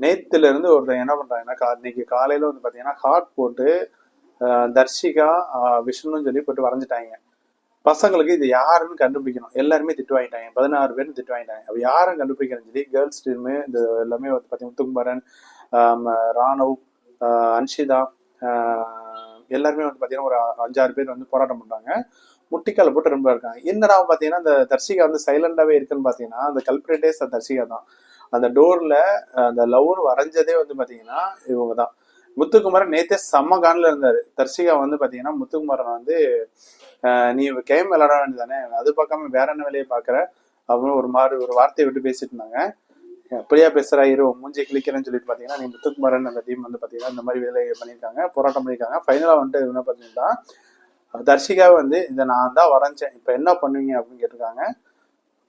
நேத்துல இருந்து ஒருத்தன் என்ன பண்றாங்கன்னா இன்னைக்கு காலையில வந்து பாத்தீங்கன்னா ஹார்ட் போட்டு தர்ஷிகா விஷ்ணுன்னு சொல்லி போட்டு வரைஞ்சிட்டாங்க. பசங்களுக்கு இது யாருன்னு கண்டுபிடிக்கணும். எல்லாருமே திட்டு வாங்கிட்டாங்க. 16 பேரும் திட்டு வாங்கிட்டாங்க. அப்ப யாரும் கண்டுபிடிக்கிறேன்னு சொல்லி கேர்ள்ஸ் டீமு இந்த எல்லாமே வந்து பாத்தீங்கன்னா முத்துக்குமரன், ராணவ், அன்ஷிதா, எல்லாருமே வந்து பாத்தீங்கன்னா ஒரு 5-6 பேர் வந்து போராட்டம் பண்றாங்க. முட்டிக்கால போட்டு ரொம்ப இருக்காங்க. என்னடா பாத்தீங்கன்னா இந்த தர்ஷிகா வந்து சைலண்டாவே இருக்குன்னு பாத்தீங்கன்னா அந்த கல்பிரேட்டே தர்ஷிகா தான். அந்த டோர்ல அந்த லவ்னு வரைஞ்சதே வந்து பாத்தீங்கன்னா இவங்க தான். முத்துக்குமரன் நேத்தே செம்ம கான்ல இருந்தாரு. தர்ஷிகா வந்து பாத்தீங்கன்னா முத்துக்குமரன் வந்து நீ கேம் விளையாட வேண்டியதானே, அது பார்க்காம வேற என்ன வேலையை பாக்குற அப்படின்னு ஒரு வார்த்தையை விட்டு பேசிட்டு இருந்தாங்க. எப்படியா பேசுறா இரு மூஞ்சி கிளிக்கிறேன்னு சொல்லிட்டு பாத்தீங்கன்னா நீ முத்துக்குமரன் அந்த டீம் வந்து பாத்தீங்கன்னா இந்த மாதிரி வேலையை பண்ணியிருக்காங்க, போராட்டம் பண்ணியிருக்காங்க. ஃபைனலா வந்துட்டு என்ன பார்த்தீங்கன்னா தர்ஷிகா வந்து இதை நான் தான் வரைஞ்சேன், இப்ப என்ன பண்ணுவீங்க அப்படின்னு கேட்டிருக்காங்க.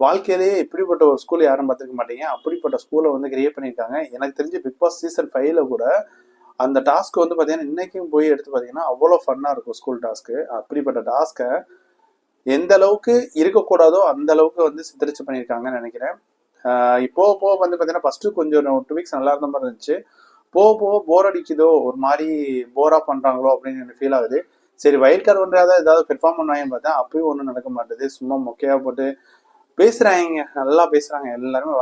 வாழ்க்கையிலேயே இப்படிப்பட்ட ஒரு ஸ்கூல் யாரும் பார்த்துருக்க மாட்டீங்க, அப்படிப்பட்ட ஸ்கூலை வந்து கிரியேட் பண்ணியிருக்காங்க. எனக்கு தெரிஞ்சு பிக் பாஸ் சீசன் 5ல கூட அந்த டாஸ்க் வந்து பாத்தீங்கன்னா இன்னைக்கும் போய் எடுத்து பாத்தீங்கன்னா அவ்வளவு ஃபன்னா இருக்கும் ஸ்கூல் டாஸ்க்கு. அப்படிப்பட்ட டாஸ்க்கை எந்த அளவுக்கு இருக்கக்கூடாதோ அந்த அளவுக்கு வந்து சித்தரிச்சு பண்ணியிருக்காங்கன்னு நினைக்கிறேன். இப்போ போக வந்து பாத்தீங்கன்னா ஃபர்ஸ்ட் கொஞ்சம் 2 வீக்ஸ் நல்லா இருந்த மாதிரி இருந்துச்சு. போக போக போர் அடிக்குதோ, ஒரு மாதிரி போரா பண்றாங்களோ அப்படின்னு எனக்கு ஃபீல் ஆகுது. சரி வைல்ட் கார்டு ஒன்றாவது ஏதாவது பெர்ஃபார்ம் பண்ணுவாங்கன்னு பார்த்தா அப்பயும் ஒன்றும் நடக்க மாட்டேது. சும்மா மொக்கையா போட்டு பேசுறாங்க, நல்லா பேசுறாங்க, எல்லாருமே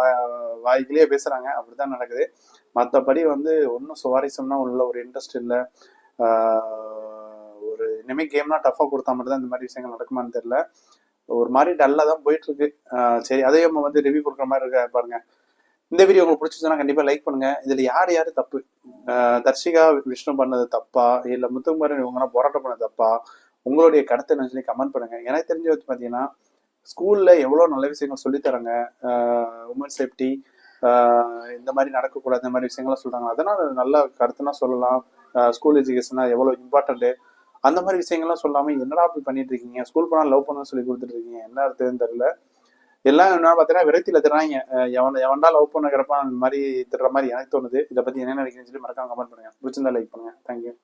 வாய்க்கிலேயே பேசுறாங்க, அப்படிதான் நடக்குது. மற்றபடி வந்து ஒன்றும் சுவாரஸ்யம்னா உள்ள ஒரு இன்ட்ரெஸ்ட் இல்லை. ஒரு இனிமே கேம்லாம் டஃபா கொடுத்தா மட்டும் தான் இந்த மாதிரி விஷயங்கள் நடக்குமான்னு தெரியல. ஒரு மாதிரி டல்லா தான் போயிட்டு இருக்கு. சரி அதையும் நம்ம வந்து ரிவ்யூ கொடுக்குற மாதிரி இருக்க பாருங்க. இந்த வீடியோ உங்களுக்கு பிடிச்சிச்சுன்னா கண்டிப்பா லைக் பண்ணுங்க. இதுல யார் யாரு தப்பு, தர்ஷிகா விஷ்ணு பண்ணது தப்பா இல்ல முத்துக்குமரன் இவங்க போராட்டம் பண்ணது தப்பா, உங்களுடைய கருத்தை என்ன சொல்லி கமெண்ட் பண்ணுங்க. எனக்கு தெரிஞ்ச வச்சு பாத்தீங்கன்னா ஸ்கூல்ல எவ்வளவு நல்ல விஷயங்கள் சொல்லித்தராங்க. உமன் சேஃப்டி இந்த மாதிரி நடக்கக்கூடாது, இந்த மாதிரி விஷயங்கள்லாம் சொல்றாங்க. அதனால நல்ல கருத்துனா சொல்லலாம். ஸ்கூல் எஜுகேஷனா எவ்வளவு இம்பார்ட்டன்ட், அந்த மாதிரி விஷயங்கள்லாம் சொல்லாம என்னடா அப்படி பண்ணிட்டு இருக்கீங்க, ஸ்கூல் போனா லவ் பண்ண சொல்லி கொடுத்துட்டு இருக்கீங்க, என்ன அர்த்தம்னு தெரியல. எல்லாம் என்ன பார்த்தீங்கன்னா விரக்தியில திடுறாங்க. எவன்டா லவ் பண்ணுறப்ப அந்த மாதிரி திடுற மாதிரி எனக்கு தோணுது. இதை பத்தி என்ன நினைக்கிறீங்கன்னு சொல்லி மறக்காம கமெண்ட் பண்ணுங்க. பிடிச்சிருந்தா லைக் பண்ணுங்க. தேங்க்யூ.